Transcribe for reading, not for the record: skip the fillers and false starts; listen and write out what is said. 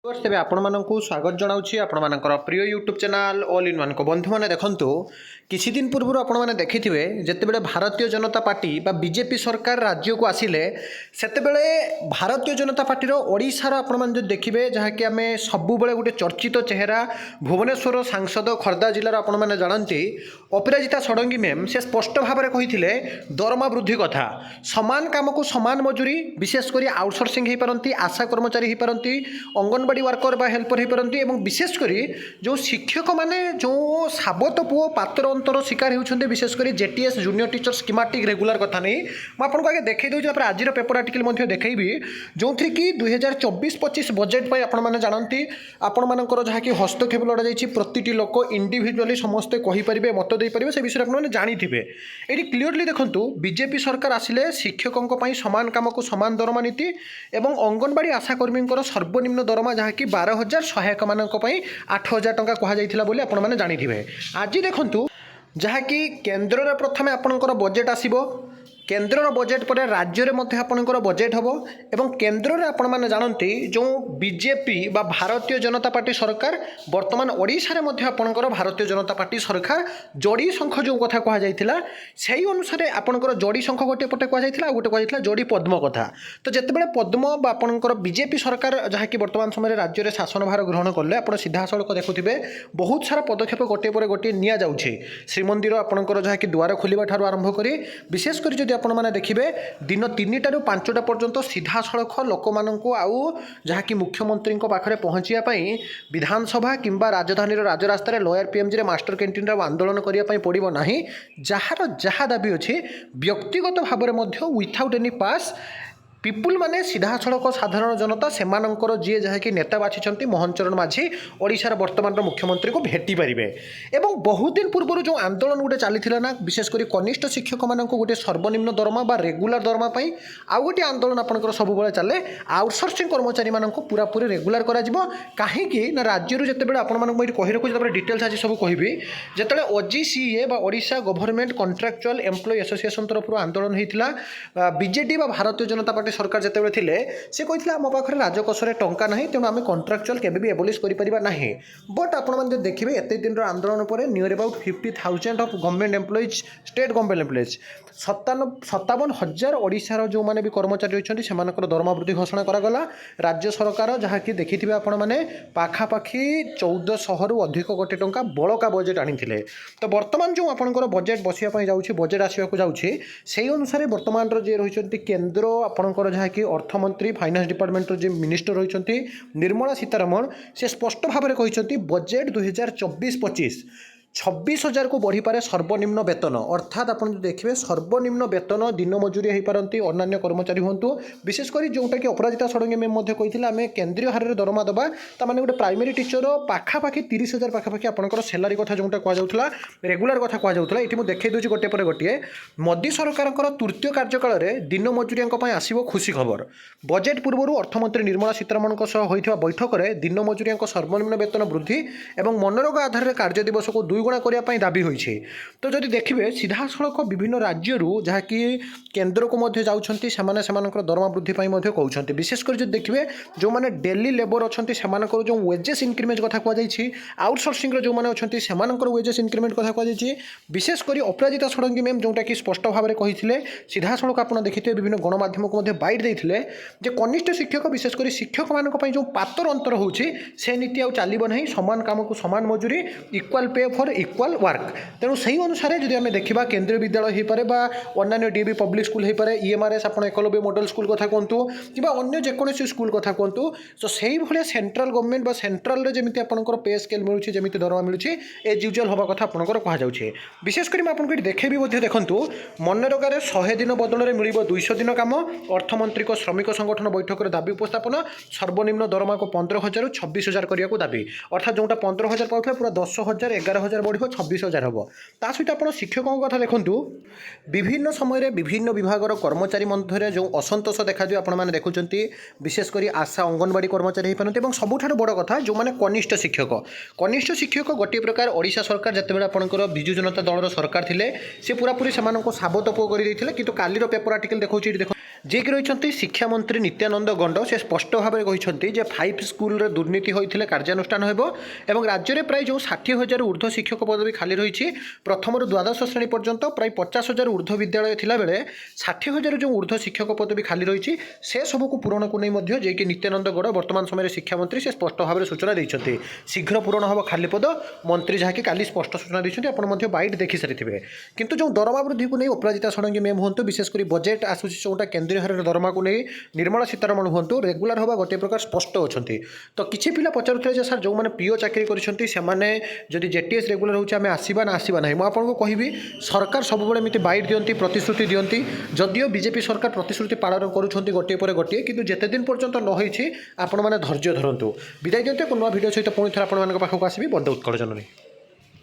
तेज आपण स्वागत जनाऊँगी आपण प्रिय YouTube channel all in one को बंधु मैंने देखूँ किछि दिन पूर्व आपण मैंने देखिथिबे जेतेबेले भारतीय जनता पार्टी बा बीजेपी सरकार राज्य को आसिले सेतेबेले भारतीय जनता पार्टी ओडिशार आपण मैंने जो देखिबे जहाँकि आम सबुबले गोटे चर्चित चेहरा भुवनेश्वर सांसद खर्दा जिलार आपण मैंने जानती अपराजिता षडंगी मैम से स्पष्ट भाव में कही दरमा वृद्धि कथा समान काम को समान मजूरी विशेषकर आउटसोर्सिंग हो पारती आशा कर्मचारी हो पारती अंगनवाड़ी वर्कर बा हेल्पर हो पारती एवं विशेषकर जो शिक्षक मैंने जो साबत पुओ पात्र अंतर शिकार होती विशेषकर JTS junior teacher schematic regular कथा नहीं मुझे आगे देखी दूसरी आज पेपर आर्टिकल देखी जो थी कि 2024-25 बजेट पर आपने जानती आपण मानकर जहाँकि हस्तक्षेप लड़ा जाइए प्रति लोक इंडिविजुअली समस्ते कहींपारे मत देपारे से विषय आपने जाथे ये क्लीयरली देखूँ बीजेपी सरकार आसिले शिक्षकों समान काम को समान दरमा नीति और अंगनवाड़ी आशाकर्मी सर्वनिम्न दरमा जहाँकि 12,000 सहायक मान 8,000 टंका कहुला बोली आपने जाथे आज देखूँ जहाँकि केन्द्र में प्रथम आपणकर बजेट आसब केन्द्र बजेट पर राज्य में आपणकर बजेट हम एवं केन्द्र में आपण मैंने जानती जो बीजेपी बा भारतीय जनता पार्टी सरकार वर्तमान ओडिशा रे आपणकर भारतीय जनता पार्टी सरकार जोड़ी शंख जो कथा कहुला से अनुसार आपणकर जोड़ी शंख गोटे पटे कहुला गोटे कहुला जोड़ी पद्म कथा तो जितेबाला पद्म बा आपणकर बीजेपी सरकार जहाँकि वर्तमान समय राज्य में शासन भार ग्रहण कले आप सीधा सड़क देखुए बहुत सारा पदक्षेप गोटे पर गोटे नि जाऊँगी श्रीमंदिर आपणकर जहाँकि द्वार खोलिबा ठारू आरंभ करी विशेषकर जदि आपण मैंने देखिए दिन 3टा ରୁ 5टा पर्यंत सीधा सड़क लोक मानू आउ जहाँकि मुख्यमंत्री पाखे पहुँचापी विधानसभा किंबा राजधानी राजरास्तार लोयर पीएमजी रे मास्टर कैंटीन आंदोलन करने पड़ो ना जार जहाँ दाबी अच्छी व्यक्तिगत भाव में विथआउट एनी पास पिपुल माने सीधा सड़क साधारण जनता से जी जहाँकि नेता बाछी मोहन चरण माझी ओडिशार वर्तमान मुख्यमंत्री को भेटी पारे एवं बहुत दिन पूर्व जो आंदोलन गोटे चली ना विशेषकर कनिष्ठ शिक्षक मान गोटे सर्वनिम्न दरमा बा रेगुलर दरमा आउ गोटे आंदोलन आपंकर सब चले आउटसोर्सिंग कर्मचारी मान पूरा पूरी रेगुलर कहीं ना राज्य जितेबाला आपको कही रखुच्छे डिटेल्स आज सब कहि जिते OGCA Odisha government contractual employee association तरफ आंदोलन होता बीजेडी भारतीय जनता पार्टी सरकार जिते थे सी कहते आम पाखे राजकोषे टंका ना तेणु आम कंट्राक्चुअल केबी एबोलिश करें ना बट आपने देखिए एत दिन आंदोलन पर near about 50,000 of government employees state government employees 57,000 ओडिशार जो मैंने भी कर्मचारी अच्छे से दरमा वृद्धि घोषणा करागला राज्य सरकार जहाँकि देखिए आपण मैंने पाखापाखि 1400 रु अधिक कोटी टंका बड़का बजेट आनी तो बर्तमान जो आपंकर बजेट बसापी जाऊँगी बजेट आसवाक जाऊँगी से अनुसार बर्तमान जी रही केन्द्र आपंकर जहाँकि अर्थमंत्री फाइनान्स डिपार्टमेंट जो मिनिस्टर रही निर्मला सीतारमण से स्पष्ट भाव में कहते बजेट 2024-25 26,000 को बढ़ी पारे सर्वनिम्न वेतन अर्थात आप देखिए सर्वनिम्न वेतन दिन मजूरी हो पारती अन्य कर्मचारी हूँ विशेषकर जोटा कि अपराजिता षडंगी मैम कही आम केन्द्रीय हार में दरमा देवा ताने गोटे प्राइमरी टीचर पाखापाखि 30,000 पाखापाखि आपंकर सैलारी कथा जोटा कहला रेगुलर कथा कहला ये मुझे देखी दूसरी गोटे पर गोटे मोदी सरकार तृतीय कार्यकाल में दिन मजूरिया आसव खुशी खबर बजेट पूर्व अर्थमंत्री निर्मला सीतारमण होता बैठक में दिन मजूरिया सर्वनिम्न वेतन वृद्धि और मनोरोग आधार में कार्य दिवस को 2 गुणा करने दाबी होइछे तो जदि देखिए सीधा सड़क विभिन्न राज्य जहाँकि केन्द्र को जाऊँच दरमा वृद्धि कहते विशेषकर जो देखिए जो मैंने डेली लेबर अच्छा से जो वेजेस इनक्रीमेंट कथा कहुई आउटसोर्सिंग जो मैंने अच्छा से वेजेस इनक्रीमेंट कथा कहुई विशेषकर अपराजिता षडंगी मैम जोटा कि स्पष्ट भाव में कही सीधा सड़क आप देखिए विभिन्न गणमाध्यम को बाइट देते कनिष्ठ शिक्षक विशेषकर शिक्षक मान जो पातर अंतर होची से नीति आउ चलो ना समान काम को समान मजूरी इक्वाल पे फॉर इक्वाल वर्क तेणु से अनुसार जब आम देखा केन्द्रीय विद्यालय हो पारे अन्य डीबी पब्लिक स्कूल हो पारे ईएमआरएस आप एकलव्य मॉडल स्कूल कथा कहतु कि अन्य जेकोसी स्कूल कथा कहतु तो से भाया सेंट्रल गवर्नमेंट बा सेंट्रल जमी आपंकर पे स्केल मिलूँ जमी दरमा मिलूँ एज यूजुआल हवा कथा आपंकर कहुच्छे विशेषकर आपको देखेबी देखूँ मनरेगार 100 दिन बदल में मिल 200 दिन कम अर्थमंत्री को श्रमिक संगठन बैठक में दाबी उपस्थापन सर्वनिम्न दरमा को 15,000 ରୁ 26,000 करने को दाबी अर्थात जोटा 15,000 पाऊे पूरा 10,000 11,000 बढ़ 26,000 हम ता सहित आप शिक्षकों कथा देखूँ विभिन्न समय विभिन्न विभागर कर्मचारी मध्य जो असंतोष देखा आपने देखुं विशेषकर आशा अंगनवाड़ी कर्मचारी हो पारती और सबुठ बड़ कथा जो मैंने कनिष्ठ शिक्षक गोटे प्रकार ओडिशा सरकार जितेबाला आपंकर विजु जनता दलर सरकार थे सी पूरा पूरी से साबत पुओ कर किंतु कालीर पेपर आर्टिकल देखा ଯିଏକି ରହିଛନ୍ତି ଶିକ୍ଷାମନ୍ତ୍ରୀ ନିତ୍ୟାନନ୍ଦ ଗଣ୍ଡ। ସେ ସ୍ପଷ୍ଟ ଭାବରେ କହିଛନ୍ତି ଯେ 5 ସ୍କୁଲରେ ଦୁର୍ନୀତି ହୋଇଥିଲେ କାର୍ଯ୍ୟାନୁଷ୍ଠାନ ହେବ ଏବଂ ରାଜ୍ୟରେ ପ୍ରାୟ ଯେଉଁ 60,000 ଊର୍ଦ୍ଧ୍ୱ ଶିକ୍ଷକ ପଦବୀ ଖାଲି ରହିଛି, ପ୍ରଥମରୁ ଦ୍ୱାଦଶ ଶ୍ରେଣୀ ପର୍ଯ୍ୟନ୍ତ ପ୍ରାୟ 50,000 ଊର୍ଦ୍ଧ୍ୱ ବିଦ୍ୟାଳୟ ଥିଲାବେଳେ 60,000 ଯେଉଁ ଊର୍ଦ୍ଧ୍ୱ ଶିକ୍ଷକ ପଦବୀ ଖାଲି ରହିଛି ସେ ସବୁକୁ ପୂରଣକୁ ନେଇ ମଧ୍ୟ ଯିଏକି ନିତ୍ୟାନନ୍ଦ ଗଡ଼ ବର୍ତ୍ତମାନ ସମୟରେ ଶିକ୍ଷାମନ୍ତ୍ରୀ, ସେ ସ୍ପଷ୍ଟ ଭାବରେ ସୂଚନା ଦେଇଛନ୍ତି। ଶୀଘ୍ର ପୂରଣ ହେବ ଖାଲି ପଦ, ମନ୍ତ୍ରୀ ଯାହାକି କାଲି ସ୍ପଷ୍ଟ ସୂଚନା ଦେଇଛନ୍ତି। ଆପଣ ମଧ୍ୟ ବାଇଟ୍ ଦେଖି ସାରିଥିବେ। କିନ୍ତୁ ଯେଉଁ ଦରମା ବୃଦ୍ଧିକୁ ନେଇ ଅପରାଜିତା ଷଡ଼ଙ୍ଗୀ ମ୍ୟାମ୍ ହୁଅନ୍ତୁ, ବିଶେଷ କରି ବଜେଟ୍ ଆସୁଛି ଯେଉଁଟା କେନ୍ଦ୍ରୀୟ ହାରରେ ଦରମାକୁ ନେଇ ନିର୍ମଳା ସୀତାରମଣ ହୁଅନ୍ତୁ, ରେଗୁଲାର ହେବା ଗୋଟିଏ ପ୍ରକାର ସ୍ପଷ୍ଟ ଅଛନ୍ତି। ତ କିଛି ପିଲା ପଚାରୁଥିଲେ ଯେ ସାର୍ ଯେଉଁମାନେ ପିଓ ଚାକିରି କରିଛନ୍ତି ସେମାନେ ଯଦି ଜେଟିଏସ୍ ରେଗୁଲାର ହେଉଛି ଆମେ ଆସିବା ନା ଆସିବା ନାହିଁ। ମୁଁ ଆପଣଙ୍କୁ କହିବି ସରକାର ସବୁବେଳେ ଏମିତି ବାଇଟ୍ ଦିଅନ୍ତି, ପ୍ରତିଶ୍ରୁତି ଦିଅନ୍ତି। ଯଦିଓ ବିଜେପି ସରକାର ପ୍ରତିଶ୍ରୁତି ପାଳନ କରୁଛନ୍ତି ଗୋଟିଏ ପରେ ଗୋଟିଏ, କିନ୍ତୁ ଯେତେ ଦିନ ପର୍ଯ୍ୟନ୍ତ ନ ହୋଇଛି ଆପଣମାନେ ଧୈର୍ଯ୍ୟ ଧରନ୍ତୁ। ବିଦାୟ ଦିଅନ୍ତୁ। ଏକ ନୂଆ ଭିଡ଼ିଓ ସହିତ ପୁଣି ଥରେ ଆପଣମାନଙ୍କ ପାଖକୁ ଆସିବି। ବନ୍ଦେ ଉତ୍କଳ ଜନନୀ।